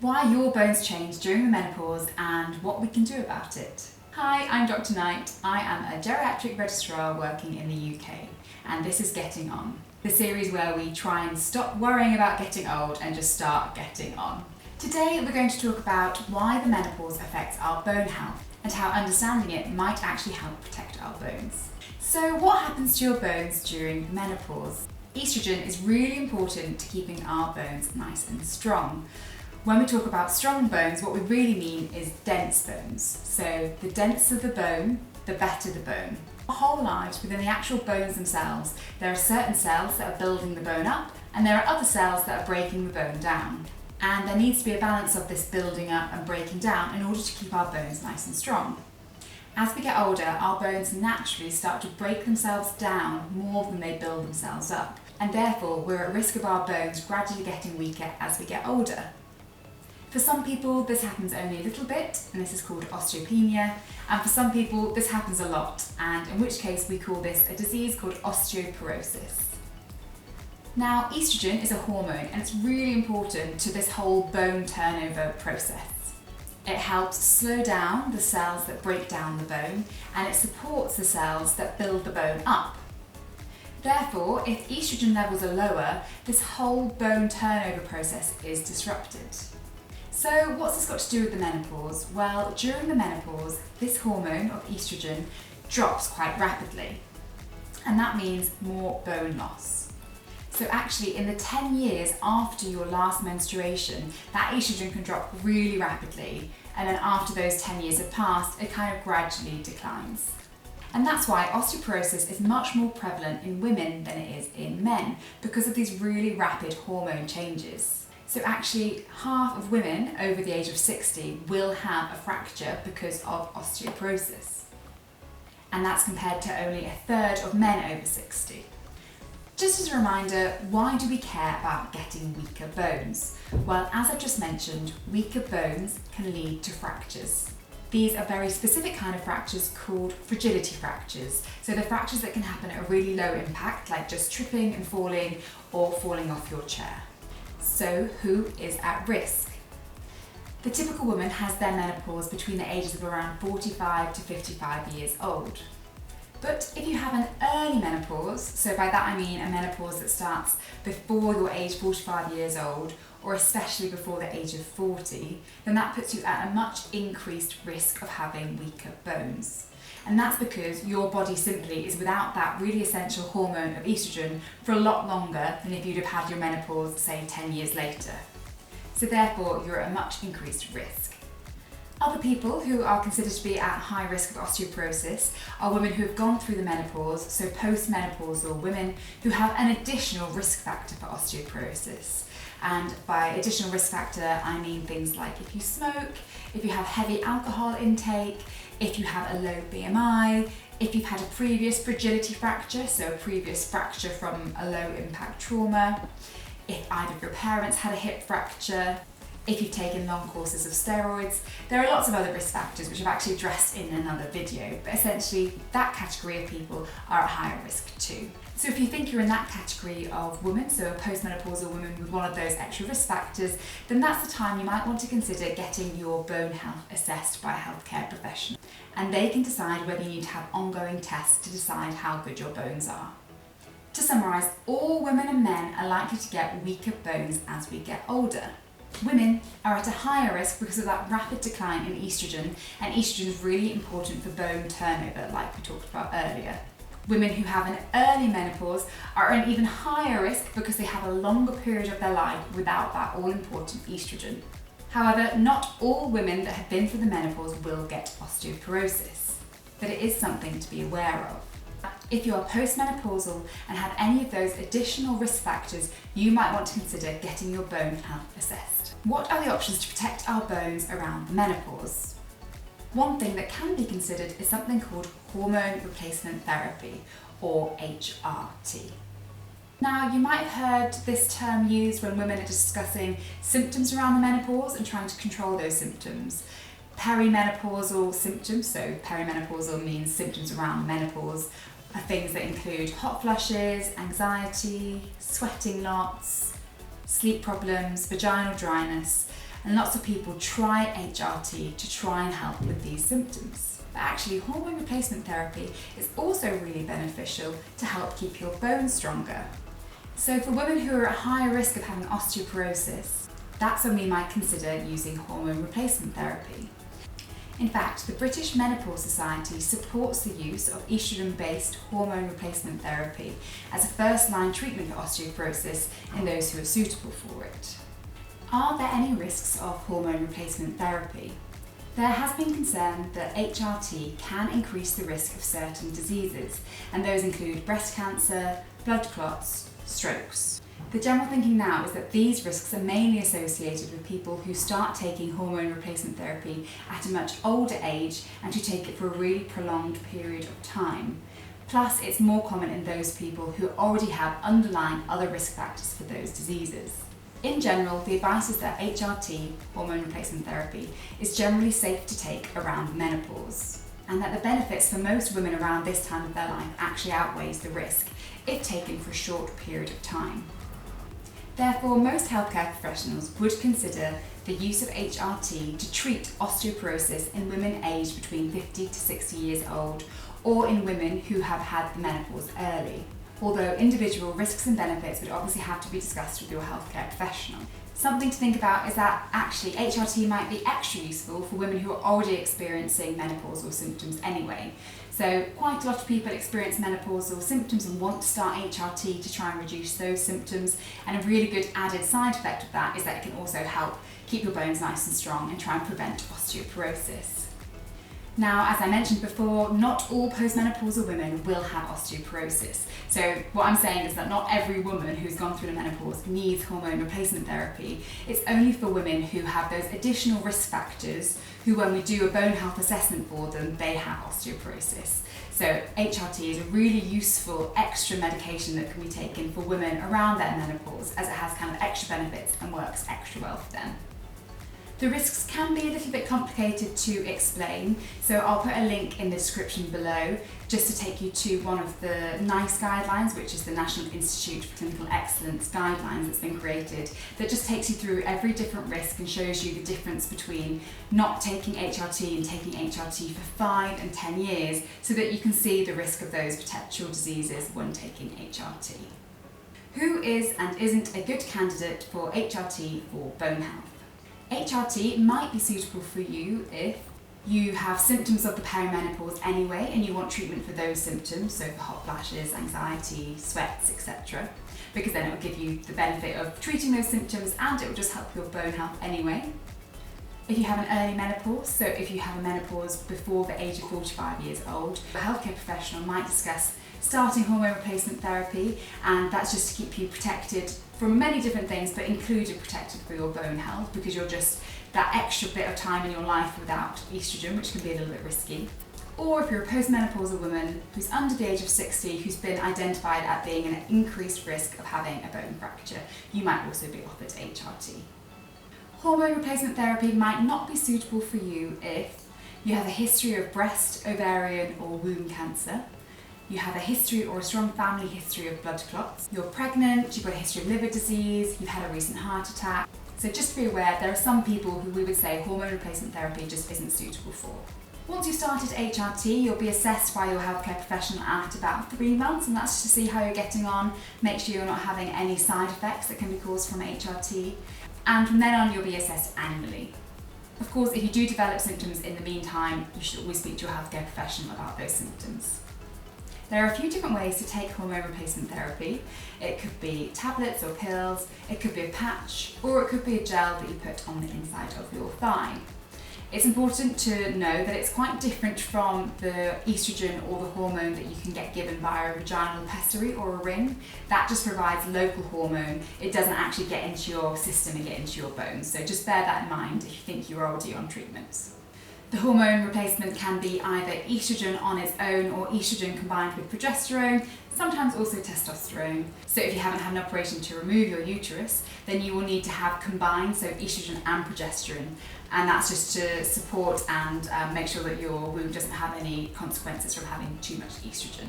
why your bones change during the menopause and what we can do about it. Hi, I'm Dr. Knight. I am a geriatric registrar working in the UK, and this is Getting On, the series where we try and stop worrying about getting old and just start getting on. Today we're going to talk about why the menopause affects our bone health and how understanding it might actually help protect our bones. So what happens to your bones during menopause? Estrogen is really important to keeping our bones nice and strong. When we talk about strong bones, what we really mean is dense bones. So the denser the bone, the better the bone. Our whole lives, within the actual bones themselves, there are certain cells that are building the bone up, and there are other cells that are breaking the bone down. And there needs to be a balance of this building up and breaking down in order to keep our bones nice and strong. As we get older, our bones naturally start to break themselves down more than they build themselves up, and therefore we're at risk of our bones gradually getting weaker as we get older. For some people this happens only a little bit, and this is called osteopenia, and for some people this happens a lot, and in which case we call this a disease called osteoporosis. Now, estrogen is a hormone, and it's really important to this whole bone turnover process. It helps slow down the cells that break down the bone, and it supports the cells that build the bone up. Therefore, if estrogen levels are lower, this whole bone turnover process is disrupted. So what's this got to do with the menopause? Well, during the menopause, this hormone of estrogen drops quite rapidly, and that means more bone loss. So actually, in the 10 years after your last menstruation, that estrogen can drop really rapidly, and then after those 10 years have passed, it kind of gradually declines. And that's why osteoporosis is much more prevalent in women than it is in men, because of these really rapid hormone changes. So actually, half of women over the age of 60 will have a fracture because of osteoporosis. And that's compared to only a third of men over 60. Just as a reminder, why do we care about getting weaker bones? Well, as I've just mentioned, weaker bones can lead to fractures. These are very specific kind of fractures called fragility fractures. So they're fractures that can happen at a really low impact, like just tripping and falling or falling off your chair. So who is at risk? The typical woman has their menopause between the ages of around 45 to 55 years old. But if you have an early menopause, so by that I mean a menopause that starts before your age 45 years old, or especially before the age of 40, then that puts you at a much increased risk of having weaker bones. And that's because your body simply is without that really essential hormone of estrogen for a lot longer than if you'd have had your menopause, say, 10 years later. So therefore, you're at a much increased risk. Other people who are considered to be at high risk of osteoporosis are women who have gone through the menopause, so postmenopausal women who have an additional risk factor for osteoporosis. And by additional risk factor, I mean things like if you smoke, if you have heavy alcohol intake, if you have a low BMI, if you've had a previous fragility fracture, so a previous fracture from a low impact trauma, if either of your parents had a hip fracture, if you've taken long courses of steroids. There are lots of other risk factors which I've actually addressed in another video, but essentially that category of people are at higher risk too. So if you think you're in that category of women, so a postmenopausal woman with one of those extra risk factors, then that's the time you might want to consider getting your bone health assessed by a healthcare professional. And they can decide whether you need to have ongoing tests to decide how good your bones are. To summarise, all women and men are likely to get weaker bones as we get older. Women are at a higher risk because of that rapid decline in estrogen, and estrogen is really important for bone turnover, like we talked about earlier. Women who have an early menopause are at an even higher risk because they have a longer period of their life without that all-important estrogen. However, not all women that have been through the menopause will get osteoporosis, but it is something to be aware of. If you are postmenopausal and have any of those additional risk factors, you might want to consider getting your bone health assessed. What are the options to protect our bones around menopause? One thing that can be considered is something called hormone replacement therapy, or HRT. Now, you might have heard this term used when women are discussing symptoms around the menopause and trying to control those symptoms. Perimenopausal symptoms, so perimenopausal means symptoms around menopause, are things that include hot flushes, anxiety, sweating lots, sleep problems, vaginal dryness, and lots of people try HRT to try and help with these symptoms. But actually, hormone replacement therapy is also really beneficial to help keep your bones stronger. So for women who are at higher risk of having osteoporosis, that's when we might consider using hormone replacement therapy. In fact, the British Menopause Society supports the use of oestrogen-based hormone replacement therapy as a first-line treatment for osteoporosis in those who are suitable for it. Are there any risks of hormone replacement therapy? There has been concern that HRT can increase the risk of certain diseases, and those include breast cancer, blood clots, strokes. The general thinking now is that these risks are mainly associated with people who start taking hormone replacement therapy at a much older age and who take it for a really prolonged period of time. Plus, it's more common in those people who already have underlying other risk factors for those diseases. In general, the advice is that HRT, hormone replacement therapy, is generally safe to take around menopause, and that the benefits for most women around this time of their life actually outweighs the risk if taken for a short period of time. Therefore, most healthcare professionals would consider the use of HRT to treat osteoporosis in women aged between 50 to 60 years old, or in women who have had the menopause early. Although individual risks and benefits would obviously have to be discussed with your healthcare professional. Something to think about is that actually HRT might be extra useful for women who are already experiencing menopausal symptoms anyway. So quite a lot of people experience menopausal symptoms and want to start HRT to try and reduce those symptoms, and a really good added side effect of that is that it can also help keep your bones nice and strong and try and prevent osteoporosis. Now, as I mentioned before, not all postmenopausal women will have osteoporosis. So what I'm saying is that not every woman who's gone through the menopause needs hormone replacement therapy. It's only for women who have those additional risk factors, who when we do a bone health assessment for them, they have osteoporosis. So HRT is a really useful extra medication that can be taken for women around their menopause, as it has kind of extra benefits and works extra well for them. The risks can be a little bit complicated to explain, so I'll put a link in the description below just to take you to one of the NICE guidelines, which is the National Institute for Clinical Excellence guidelines that's been created, that just takes you through every different risk and shows you the difference between not taking HRT and taking HRT for 5 and 10 years, so that you can see the risk of those potential diseases when taking HRT. Who is and isn't a good candidate for HRT for bone health? HRT might be suitable for you if you have symptoms of the perimenopause anyway and you want treatment for those symptoms, so for hot flashes, anxiety, sweats, etc. Because then it will give you the benefit of treating those symptoms and it will just help your bone health anyway. If you have an early menopause, so if you have a menopause before the age of 45 years old, a healthcare professional might discuss starting hormone replacement therapy, and that's just to keep you protected from many different things, but included protected for your bone health, because you're just that extra bit of time in your life without estrogen, which can be a little bit risky. Or if you're a postmenopausal woman who's under the age of 60, who's been identified at being an increased risk of having a bone fracture, you might also be offered HRT. Hormone replacement therapy might not be suitable for you if you have a history of breast, ovarian or womb cancer, you have a history or a strong family history of blood clots, you're pregnant, you've got a history of liver disease, you've had a recent heart attack. So just to be aware, there are some people who we would say hormone replacement therapy just isn't suitable for. Once you've started HRT, you'll be assessed by your healthcare professional at about 3 months, and that's to see how you're getting on, make sure you're not having any side effects that can be caused from HRT. And from then on, you'll be assessed annually. Of course, if you do develop symptoms in the meantime, you should always speak to your healthcare professional about those symptoms. There are a few different ways to take hormone replacement therapy. It could be tablets or pills, it could be a patch, or it could be a gel that you put on the inside of your thigh. It's important to know that it's quite different from the estrogen or the hormone that you can get given via a vaginal pessary or a ring. That just provides local hormone. It doesn't actually get into your system and get into your bones. So just bear that in mind if you think you're already on treatments. The hormone replacement can be either estrogen on its own or estrogen combined with progesterone, sometimes also testosterone. So if you haven't had an operation to remove your uterus, then you will need to have combined, so estrogen and progesterone. And that's just to support and make sure that your womb doesn't have any consequences from having too much estrogen.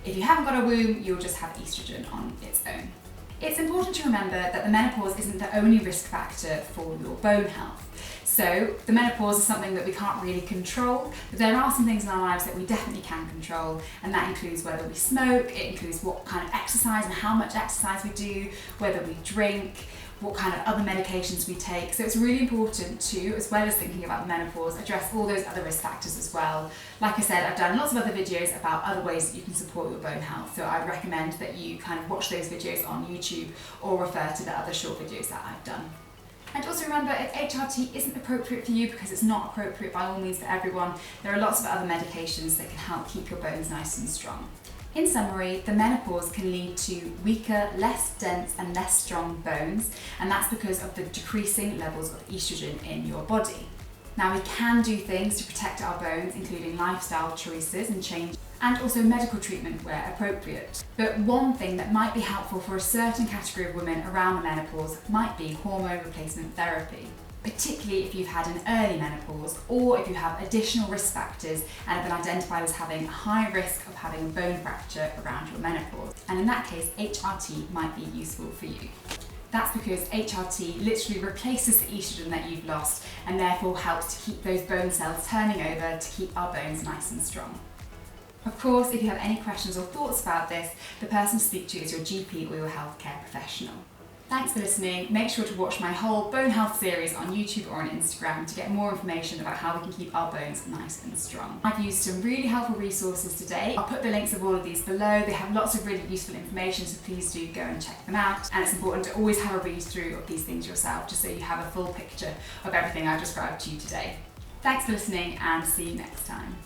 If you haven't got a womb, you'll just have estrogen on its own. It's important to remember that the menopause isn't the only risk factor for your bone health. So the menopause is something that we can't really control, but there are some things in our lives that we definitely can control, and that includes whether we smoke, it includes what kind of exercise and how much exercise we do, whether we drink, what kind of other medications we take. So it's really important to, as well as thinking about the menopause, address all those other risk factors as well. Like I said, I've done lots of other videos about other ways that you can support your bone health, so I'd recommend that you kind of watch those videos on YouTube or refer to the other short videos that I've done. And also remember, if HRT isn't appropriate for you, because it's not appropriate by all means for everyone, there are lots of other medications that can help keep your bones nice and strong. In summary, the menopause can lead to weaker, less dense and less strong bones, and that's because of the decreasing levels of estrogen in your body. Now, we can do things to protect our bones, including lifestyle choices and change, and also medical treatment where appropriate. But one thing that might be helpful for a certain category of women around the menopause might be hormone replacement therapy, particularly if you've had an early menopause or if you have additional risk factors and have been identified as having a high risk of having a bone fracture around your menopause. And in that case, HRT might be useful for you. That's because HRT literally replaces the estrogen that you've lost and therefore helps to keep those bone cells turning over to keep our bones nice and strong. Of course, if you have any questions or thoughts about this, the person to speak to is your GP or your healthcare professional. Thanks for listening. Make sure to watch my whole bone health series on YouTube or on Instagram to get more information about how we can keep our bones nice and strong. I've used some really helpful resources today. I'll put the links of all of these below. They have lots of really useful information, so please do go and check them out. And it's important to always have a read through of these things yourself, just so you have a full picture of everything I've described to you today. Thanks for listening, and see you next time.